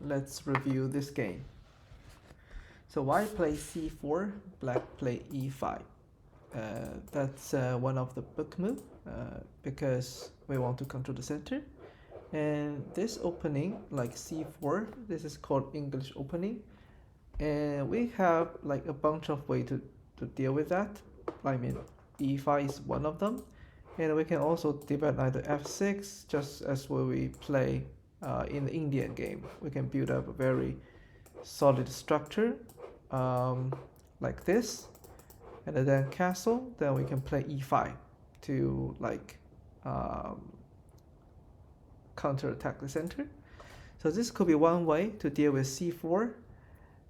let's review this game. So white plays c4, black play e5. That's one of the book move because we want to control the center. And this opening, like c4, this is called English opening. And we have like a bunch of ways to deal with that. I mean, e5 is one of them. And we can also develop either f6, just as when we play in the Indian game. We can build up a very solid structure like this. And then castle, then we can play e5 to like counter-attack the center. So this could be one way to deal with c4.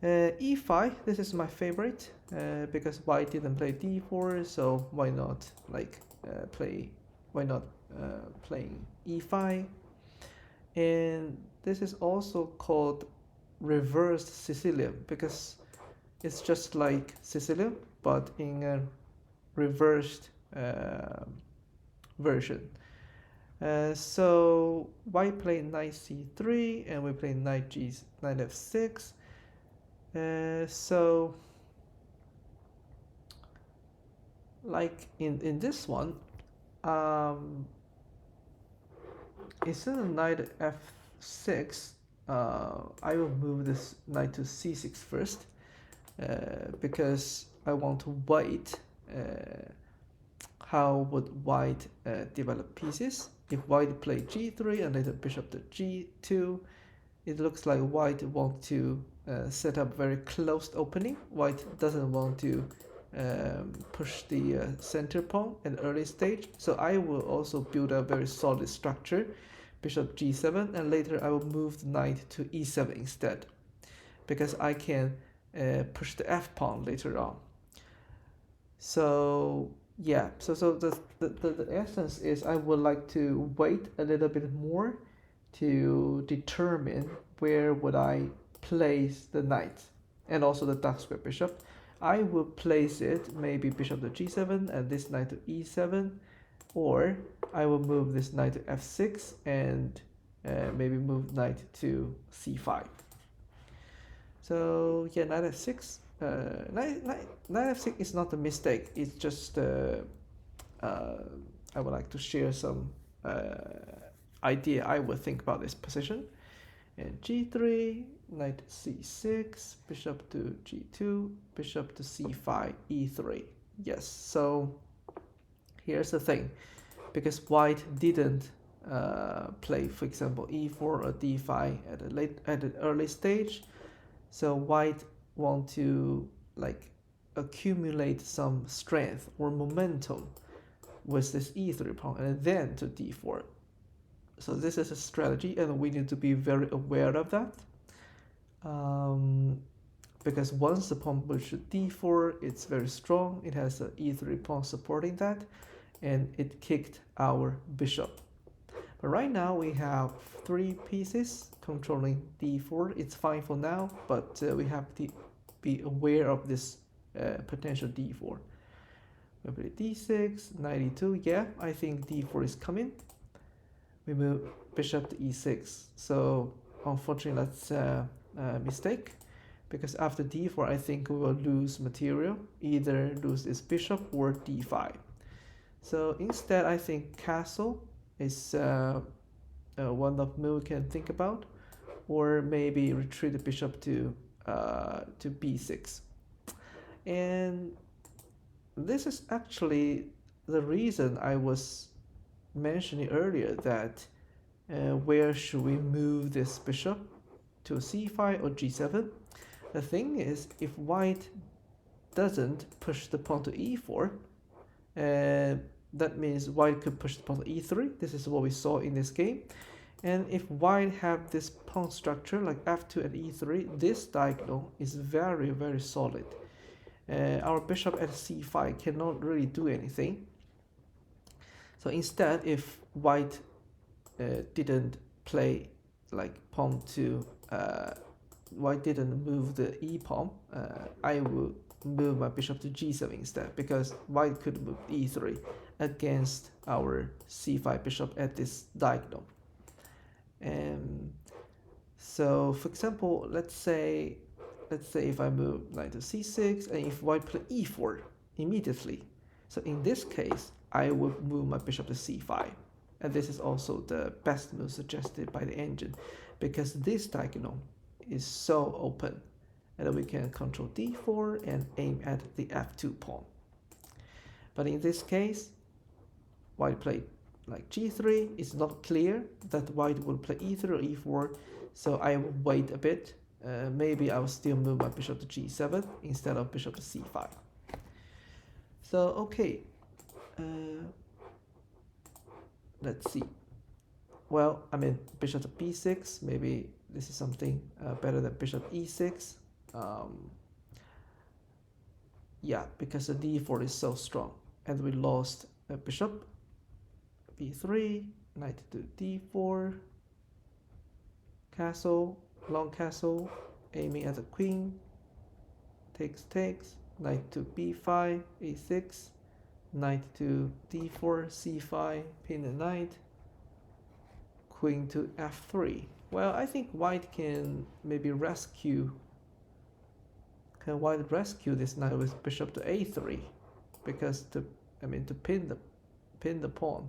E5, this is my favorite because white didn't play d4, so why not like playing e5. And this is also called reversed Sicilian because it's just like Sicilian but in a reversed version. So white play knight c3 and we play knight f6. So like in this one, instead of knight f6, I will move this knight to c6 first because I want to wait how would white develop pieces. If white play g3 and later bishop to g2, it looks like white wants to set up very closed opening. White doesn't want to push the center pawn at early stage. So I will also build a very solid structure, bishop g7, and later I will move the knight to e7 instead, because I can push the f pawn later on. So yeah, so the essence is I would like to wait a little bit more to determine where would I place the knight and also the dark square bishop. I will place it maybe bishop to g7 and this knight to e7, or I will move this knight to f6 and maybe move knight to c5. So yeah, knight f6. Knight f6 is not a mistake. It's just I would like to share some idea I would think about this position. And g3, knight c6, bishop to g2, bishop to c5, e3. Yes, so here's the thing. Because white didn't play, for example, e4 or d5 at an early stage, so white want to like accumulate some strength or momentum with this e3 pawn and then to d4. So this is a strategy and we need to be very aware of that, because once the pawn moves to d4, it's very strong. It has an e3 pawn supporting that and it kicked our bishop. But right now we have 3 pieces controlling d4. It's fine for now, but we have to be aware of this potential d4. We play d6, knight e2. Yeah, I think d4 is coming. We move bishop to e6. So unfortunately, that's a mistake, because after d4, I think we will lose material, either lose this bishop or d5. So instead, I think castle is one of move we can think about, or maybe retreat the bishop to b6. And this is actually the reason I was mentioning earlier that where should we move this bishop, to c5 or g7? The thing is, if white doesn't push the pawn to e4, that means white could push the pawn to e3. This is what we saw in this game. And if white have this pawn structure like f2 and e3, this diagonal is very, very solid. Our bishop at c5 cannot really do anything. So instead, if white didn't play like pawn to white didn't move the e pawn, I would move my bishop to g7 instead, because white could move e3 against our c5 bishop at this diagonal. So for example, let's say if I move knight to c6 and if white play e4 immediately. So in this case, I would move my bishop to c5. And this is also the best move suggested by the engine because this diagonal is so open. And then we can control d4 and aim at the f2 pawn. But in this case, white played like g3. It's not clear that white will play e3 or e4, so I will wait a bit. Maybe I will still move my bishop to g7 instead of bishop to c5. So okay, let's see. Well, I mean bishop to b6. Maybe this is something better than bishop e6. Yeah, because the d4 is so strong, and we lost a bishop. b3, knight to d4, castle, long castle, aiming at the queen, takes, knight to b5, a6, knight to d4, c5, pin the knight, queen to f3. Well, I think white can maybe rescue. Can white rescue this knight with bishop to a3? Because to pin the pawn.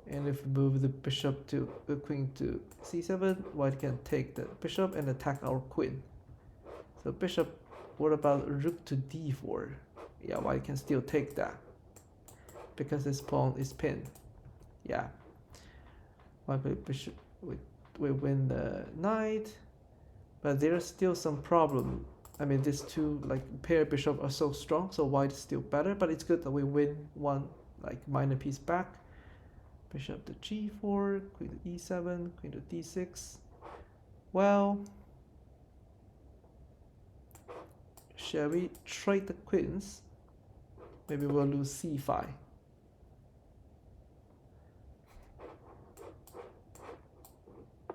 And if we move the bishop to the queen to c7, white can take the bishop and attack our queen. So bishop, what about rook to d4? Yeah, white can still take that because this pawn is pinned. Yeah, white play bishop, we win the knight, but there's still some problem. I mean, these two like pair bishop are so strong, so white is still better. But it's good that we win one like minor piece back. Bishop to g4, queen to e7, queen to d6. Well, shall we trade the queens? Maybe we'll lose c5.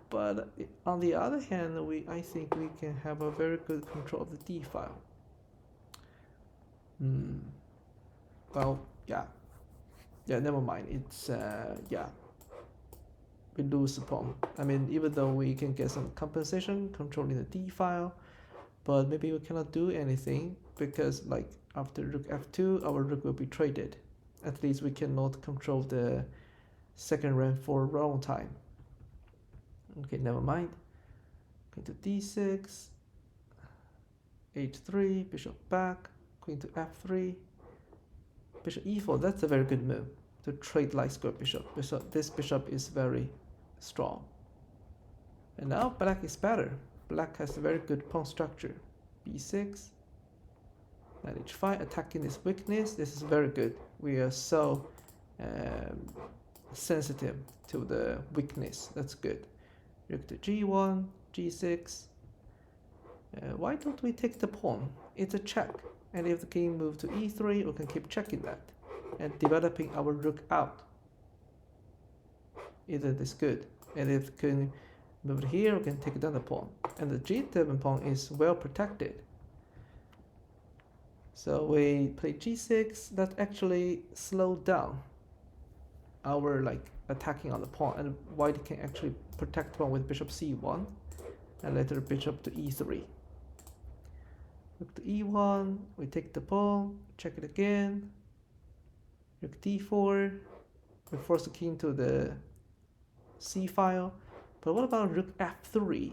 But on the other hand, I think we can have a very good control of the d file. Well, yeah. Yeah, never mind. It's yeah, we lose the pawn. I mean, even though we can get some compensation controlling the d file, but maybe we cannot do anything because like after rook f2, our rook will be traded. At least we cannot control the second rank for a long time. Okay, never mind. Queen to d6, h3, bishop back, queen to f3. Bishop e4, that's a very good move to trade light square bishop. This bishop is very strong. And now black is better. Black has a very good pawn structure. b6, knight h5, attacking this weakness. This is very good. We are so sensitive to the weakness. That's good. Rook to g1, g6. Why don't we take the pawn? It's a check. And if the king moves to e3, we can keep checking that and developing our rook out. Isn't this good? And if the king moves here, we can take down the pawn. And the g7 pawn is well protected. So we play g6. That actually slowed down our attacking on the pawn, and white can actually protect the pawn with bishop c1 and later bishop to e3. Rook to e1, we take the pawn, check it again. Rook d4, we force the king to the c file. But what about rook f3?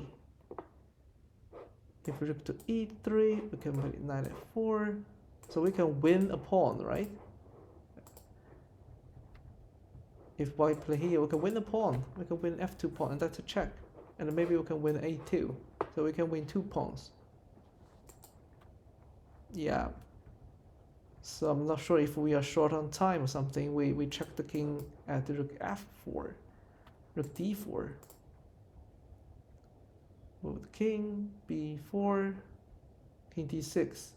If we rook to e3, we can play knight f4. So we can win a pawn, right? If white play here, we can win a pawn. We can win f2 pawn, and that's a check. And then maybe we can win a2. So we can win 2 pawns. Yeah. So I'm not sure if we are short on time or something. We check the king at the rook f4. Rook d4. Move the king, b4, king d6.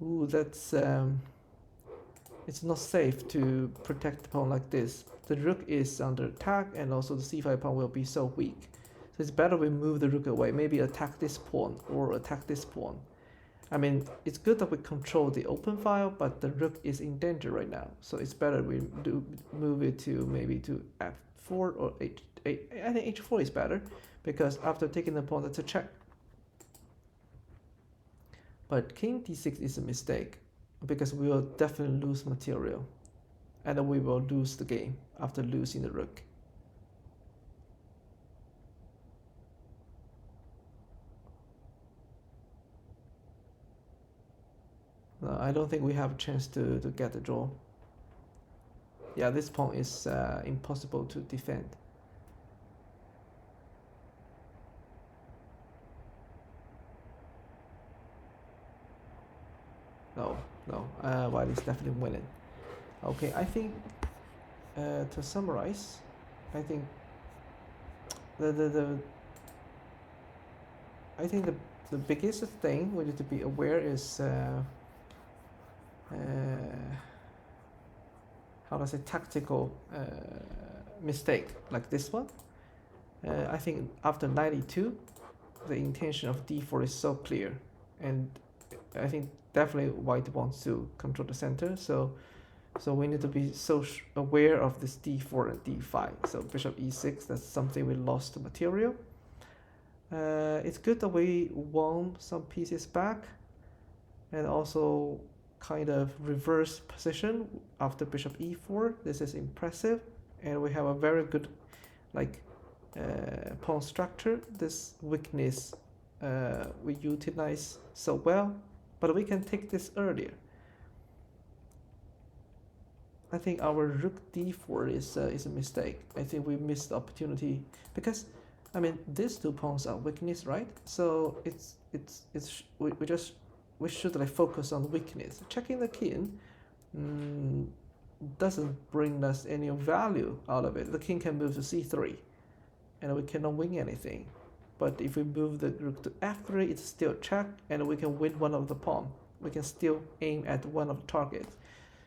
Ooh, that's it's not safe to protect the pawn like this. The rook is under attack, and also the c5 pawn will be so weak. So it's better we move the rook away. Maybe attack this pawn or attack this pawn. I mean, it's good that we control the open file, but the rook is in danger right now. So it's better we move it to maybe to f4 or h8. I think h4 is better because after taking the pawn, that's a check. But king d6 is a mistake because we will definitely lose material, and then we will lose the game after losing the rook. No, I don't think we have a chance to get the draw. Yeah, this pawn is impossible to defend. No, no, white is definitely winning. Okay, I think to summarize, I think the I think the biggest thing we need to be aware is how do I say, tactical mistake like this one. I think after 92, the intention of d4 is so clear, and I think definitely white wants to control the center, so we need to be so aware of this d4 and d5. So bishop e6, that's something we lost material. It's good that we won some pieces back, and also kind of reverse position after bishop e4. This is impressive, and we have a very good pawn structure. This weakness we utilize so well, but we can take this earlier. I think our rook d4 is a mistake. I think we missed the opportunity because, I mean, these two pawns are weakness, right? So we should focus on weakness. Checking the king doesn't bring us any value out of it. The king can move to c3, and we cannot win anything. But if we move the rook to f3, it's still check, and we can win one of the pawn. We can still aim at one of the targets.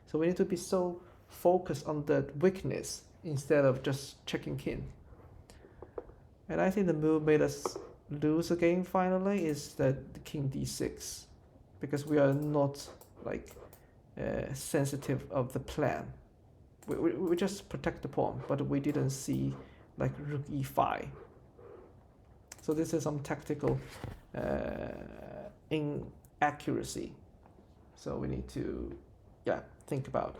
So we need to be so focused on the weakness instead of just checking king. And I think the move made us lose the game finally is that the king d6, because we are not sensitive of the plan. We just protect the pawn, but we didn't see rook e5. So this is some tactical inaccuracy. So we need to think about